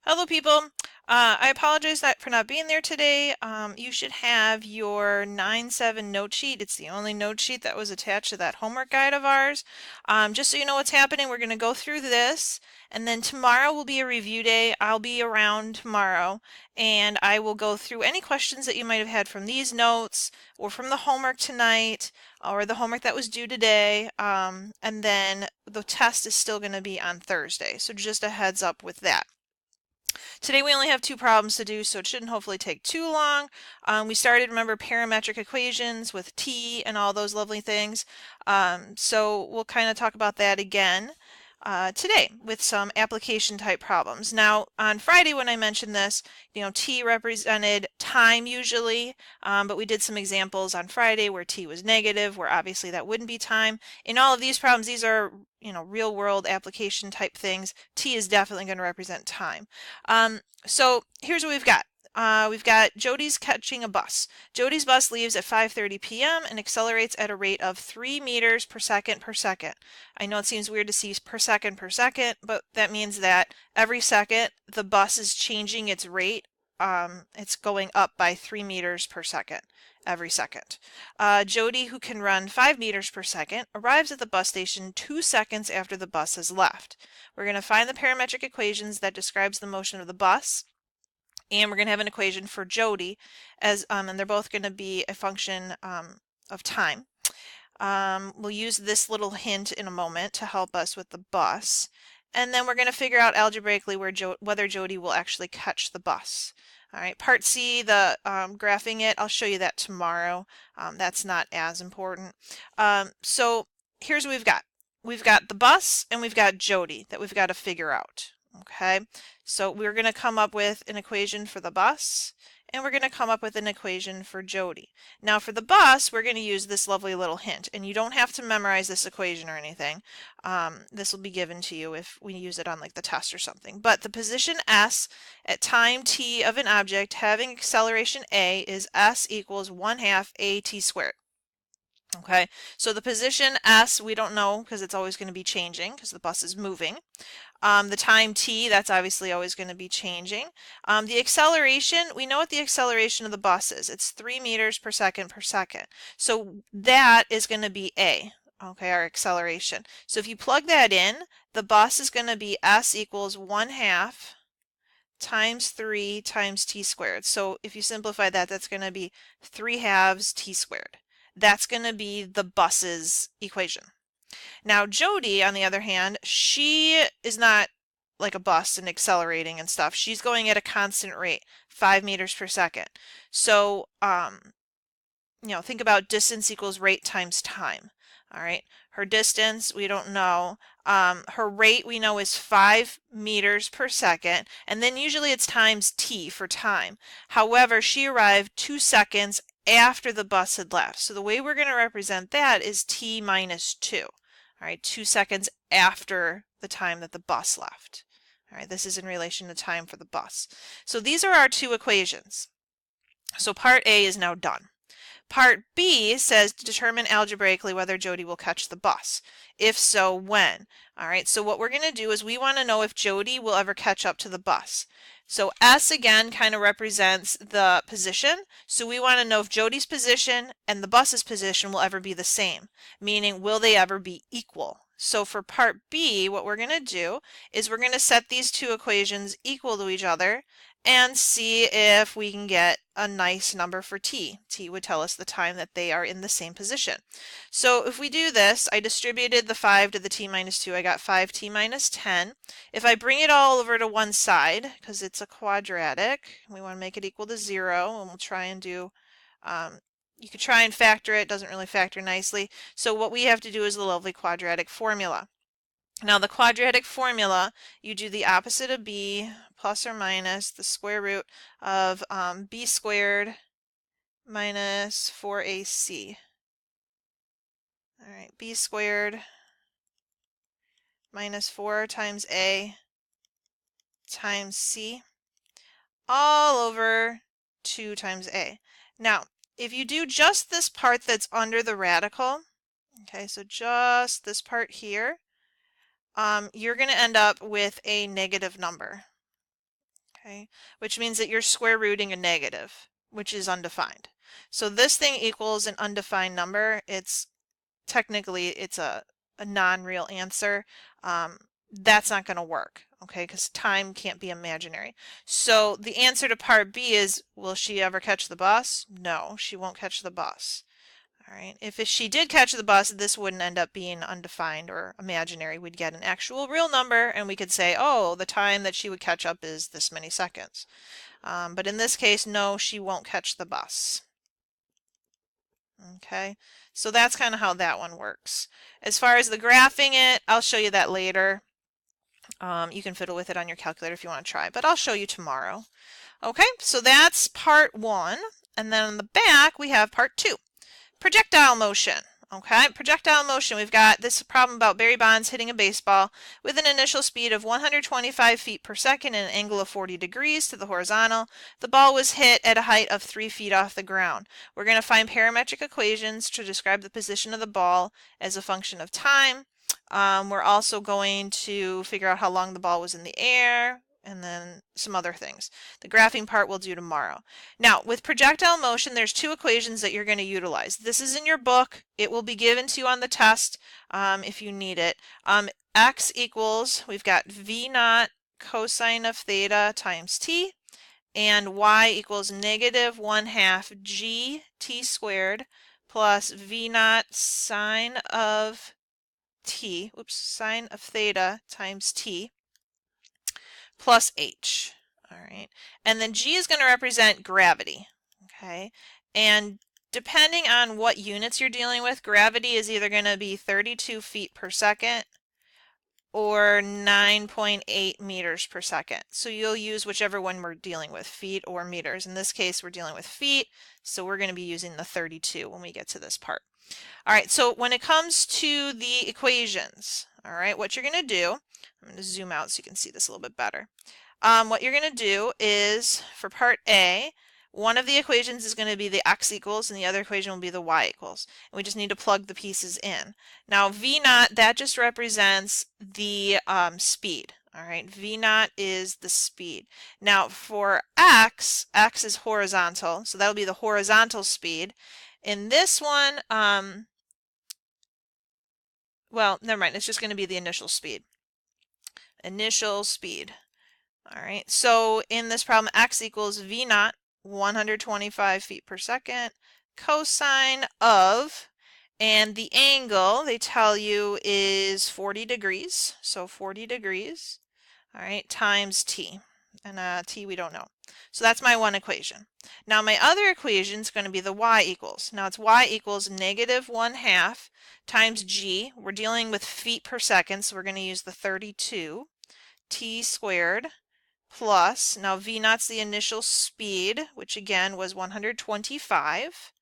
Hello, people. I apologize for not being there today. You should have your 9-7 note sheet. It's the only note sheet that was attached to that homework guide of ours. Just so you know what's happening, we're going to go through this, and then tomorrow will be a review day. I'll be around tomorrow, and I will go through any questions that you might have had from these notes or from the homework tonight or the homework that was due today. And then the test is still going to be on Thursday, so just a heads up with that. Today we only have two problems to do, so it shouldn't hopefully take too long. We started, remember, parametric equations with t and all those lovely things. So we'll kind of talk about that again today with some application type problems. Now, on Friday when I mentioned this, t represented time usually, but we did some examples on Friday where t was negative, where obviously that wouldn't be time. In all of these problems, these are real world application type things. T is definitely going to represent time. So here's what we've got. We've got Jody's catching a bus. Jody's bus leaves at 5:30 p.m. and accelerates at a rate of 3 meters per second per second. I know it seems weird to see per second, but that means that every second the bus is changing its rate. It's going up by 3 meters per second every second. Jody, who can run 5 meters per second, arrives at the bus station 2 seconds after the bus has left. We're going to find the parametric equations that describes the motion of the bus, and we're going to have an equation for Jody, and they're both going to be a function of time. We'll use this little hint in a moment to help us with the bus, and then we're going to figure out algebraically whether Jody will actually catch the bus. All right, part C, the graphing it, I'll show you that tomorrow. That's not as important. So here's what we've got. We've got the bus and we've got Jody that we've got to figure out. Okay, so we're going to come up with an equation for the bus, and we're going to come up with an equation for Jody. Now for the bus, we're going to use this lovely little hint, and you don't have to memorize this equation or anything. This will be given to you if we use it on like the test or something. But the position s at time t of an object having acceleration a is s equals 1/2 at squared. Okay, so the position s we don't know because it's always going to be changing because the bus is moving. The time t, that's obviously always going to be changing. The acceleration, we know what the acceleration of the bus is. It's 3 meters per second per second. So that is going to be a, okay, our acceleration. So if you plug that in, the bus is going to be s equals 1/2 times 3 times t squared. So if you simplify that, that's going to be 3/2 t squared. That's going to be the bus's equation. Now Jody, on the other hand, she is not like a bus and accelerating and stuff. She's going at a constant rate, 5 meters per second. So, think about distance equals rate times time. All right, her distance, we don't know. Her rate we know is 5 meters per second, and then usually it's times t for time. However, she arrived 2 seconds after the bus had left. So the way we're going to represent that is t minus 2. All right, 2 seconds after the time that the bus left. All right, this is in relation to time for the bus. So these are our two equations. So part A is now done. Part B says to determine algebraically whether Jody will catch the bus. If so, when? All right, so what we're going to do is we want to know if Jody will ever catch up to the bus. So S again kind of represents the position. So we want to know if Jody's position and the bus's position will ever be the same, meaning will they ever be equal? So for part B, what we're going to do is we're going to set these two equations equal to each other and see if we can get a nice number for t. T would tell us the time that they are in the same position. So if we do this, I distributed the 5 to the t minus 2. I got 5t minus 10. If I bring it all over to one side, because it's a quadratic, we want to make it equal to 0, and we'll try and do, you could try and factor it, doesn't really factor nicely. So what we have to do is the lovely quadratic formula. Now the quadratic formula, you do the opposite of b plus or minus the square root of b squared minus 4ac. All right, b squared minus 4 times a times c all over 2 times a. Now, if you do just this part that's under the radical, okay, so just this part here, you're going to end up with a negative number. okay, which means that you're square rooting a negative, which is undefined. So this thing equals an undefined number. Technically it's a non-real answer. That's not going to work, okay, because time can't be imaginary. So the answer to part B is, will she ever catch the bus? No, she won't catch the bus. All right, if she did catch the bus, this wouldn't end up being undefined or imaginary. We'd get an actual real number and we could say, oh, the time that she would catch up is this many seconds. But in this case, no, she won't catch the bus. Okay, so that's kind of how that one works. As far as the graphing it, I'll show you that later. You can fiddle with it on your calculator if you want to try, but I'll show you tomorrow. Okay, so that's part 1. And then on the back, we have part 2. Projectile motion. Okay, projectile motion. We've got this problem about Barry Bonds hitting a baseball with an initial speed of 125 feet per second and an angle of 40 degrees to the horizontal. The ball was hit at a height of 3 feet off the ground. We're going to find parametric equations to describe the position of the ball as a function of time. We're also going to figure out how long the ball was in the air, and then some other things. The graphing part we'll do tomorrow. Now, with projectile motion, there's 2 equations that you're going to utilize. This is in your book. It will be given to you on the test if you need it. X equals, we've got V naught cosine of theta times t, and y equals negative 1/2 g t squared plus V naught sine of theta times t plus h. All right, and then g is going to represent gravity. Okay, and depending on what units you're dealing with, gravity is either going to be 32 feet per second or 9.8 meters per second. So you'll use whichever one we're dealing with, feet or meters. In this case, we're dealing with feet, so we're going to be using the 32 when we get to this part. All right, so when it comes to the equations, all right, what you're going to do, I'm going to zoom out so you can see this a little bit better. What you're going to do is, for part A, one of the equations is going to be the x equals and the other equation will be the y equals. And we just need to plug the pieces in. Now V naught, that just represents the speed. All right, V naught is the speed. Now for x is horizontal, so that'll be the horizontal speed. In this one, well, never mind, it's just going to be the initial speed. Initial speed. All right, so in this problem, x equals V naught, 125 feet per second, cosine of, and the angle they tell you is 40 degrees, so 40 degrees, all right, times t, and t we don't know. So that's my one equation. Now my other equation is going to be the y equals. Now it's y equals negative 1/2 times g. We're dealing with feet per second, so we're going to use the 32 t squared plus, now V naught's the initial speed, which again was 125.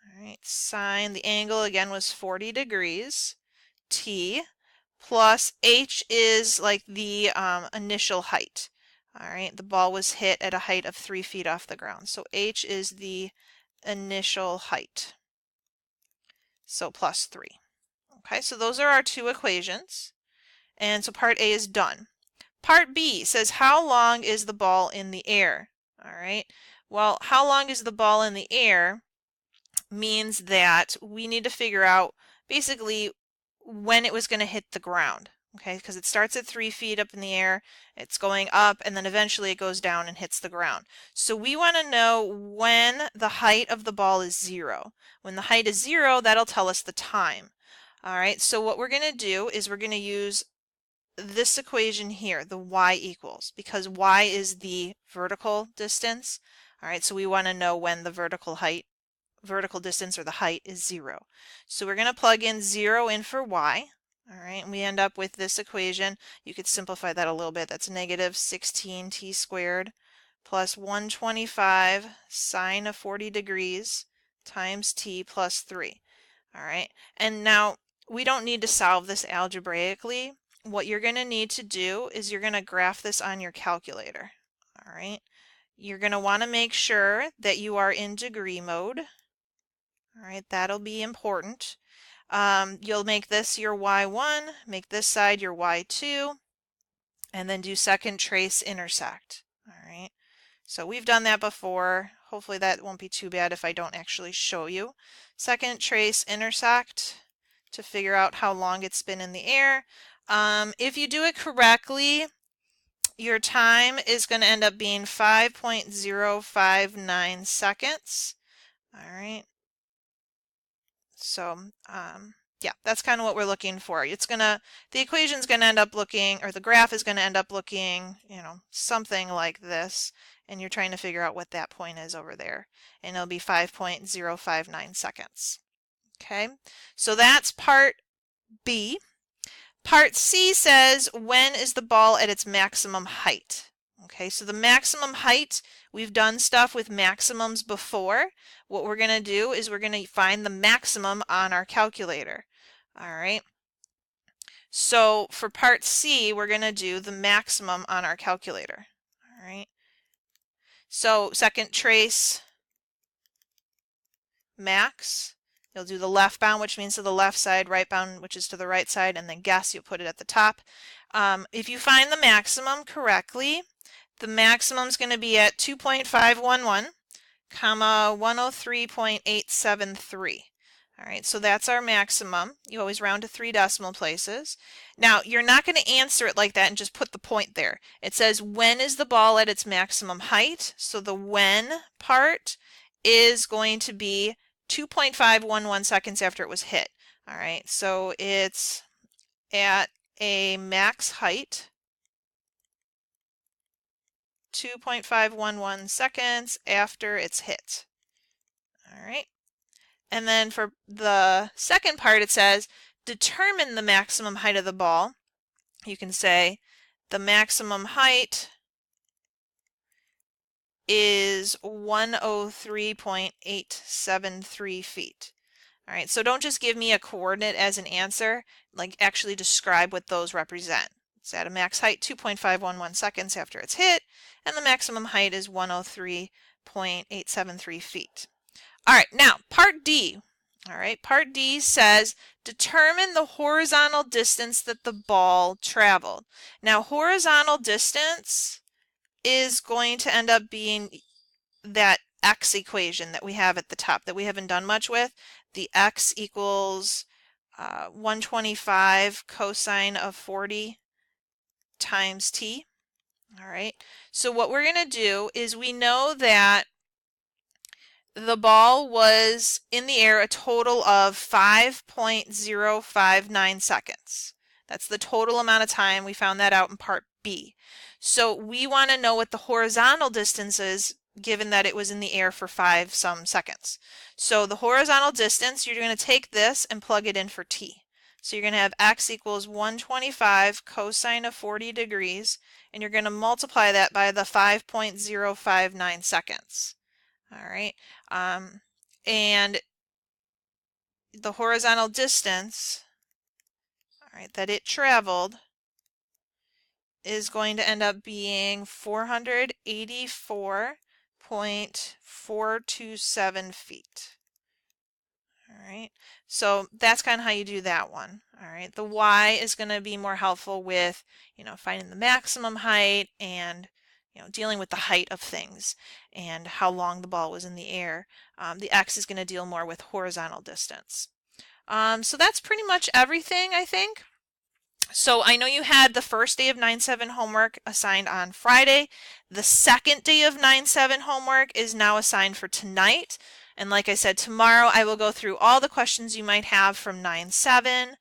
All right, sine, the angle again was 40 degrees, t, plus h is like the initial height. All right, the ball was hit at a height of 3 feet off the ground. So h is the initial height. So plus 3. Okay, so those are our 2 equations. And so part A is done. Part B says, how long is the ball in the air? All right, well, how long is the ball in the air means that we need to figure out basically when it was going to hit the ground. Okay, because it starts at 3 feet up in the air, it's going up, and then eventually it goes down and hits the ground. So we want to know when the height of the ball is 0. When the height is 0, that'll tell us the time. All right, so what we're going to do is we're going to use this equation here, the y equals, because y is the vertical distance. All right, so we want to know when the vertical distance or the height is 0. So we're going to plug in 0 in for y. All right, and we end up with this equation. You could simplify that a little bit. That's negative 16 t squared plus 125 sine of 40 degrees times t plus 3. All right, and now we don't need to solve this algebraically. What you're going to need to do is you're going to graph this on your calculator. All right, you're going to want to make sure that you are in degree mode. All right, that'll be important. You'll make this your y1, make this side your y2, and then do second trace intersect. All right. So we've done that before. Hopefully that won't be too bad if I don't actually show you. Second trace intersect to figure out how long it's been in the air. If you do it correctly, your time is going to end up being 5.059 seconds. All right. So, yeah, that's kind of what we're looking for. The equation's going to end up looking, or the graph is going to end up looking, something like this. And you're trying to figure out what that point is over there. And it'll be 5.059 seconds. Okay, so that's part B. Part C says, when is the ball at its maximum height? Okay, so the maximum height, we've done stuff with maximums before. What we're going to do is we're going to find the maximum on our calculator. All right. So for part C, we're going to do the maximum on our calculator. All right. So second trace max. You'll do the left bound, which means to the left side, right bound, which is to the right side, and then guess, you'll put it at the top. If you find the maximum correctly, the maximum is going to be at 2.511, comma 103.873. All right, so that's our maximum. You always round to 3 decimal places. Now, you're not going to answer it like that and just put the point there. It says, when is the ball at its maximum height? So the when part is going to be 2.511 seconds after it was hit. All right, so it's at a max height, 2.511 seconds after it's hit. All right, and then for the second part, it says, determine the maximum height of the ball. You can say the maximum height is 103.873 feet. All right, so don't just give me a coordinate as an answer, like actually describe what those represent. It's at a max height 2.511 seconds after it's hit, and the maximum height is 103.873 feet. All right, now part D. All right, part D says determine the horizontal distance that the ball traveled. Now, horizontal distance is going to end up being that x equation that we have at the top that we haven't done much with. The x equals 125 cosine of 40 times t. All right, so what we're going to do is we know that the ball was in the air a total of 5.059 seconds. That's the total amount of time. We found that out in part B. So we want to know what the horizontal distance is given that it was in the air for 5 some seconds. So the horizontal distance, you're going to take this and plug it in for t. So you're going to have x equals 125 cosine of 40 degrees, and you're going to multiply that by the 5.059 seconds. All right, and the horizontal distance, all right, that it traveled is going to end up being 484.427 feet. All right, so that's kind of how you do that one. All right, the y is going to be more helpful with, finding the maximum height and dealing with the height of things and how long the ball was in the air. The x is going to deal more with horizontal distance. So that's pretty much everything, I think. So I know you had the first day of 9-7 homework assigned on Friday. The second day of 9-7 homework is now assigned for tonight. And like I said, tomorrow I will go through all the questions you might have from 9-7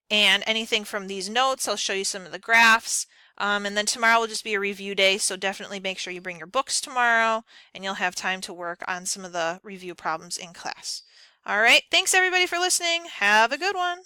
and anything from these notes. I'll show you some of the graphs. And then tomorrow will just be a review day, so definitely make sure you bring your books tomorrow and you'll have time to work on some of the review problems in class. All right, thanks everybody for listening. Have a good one.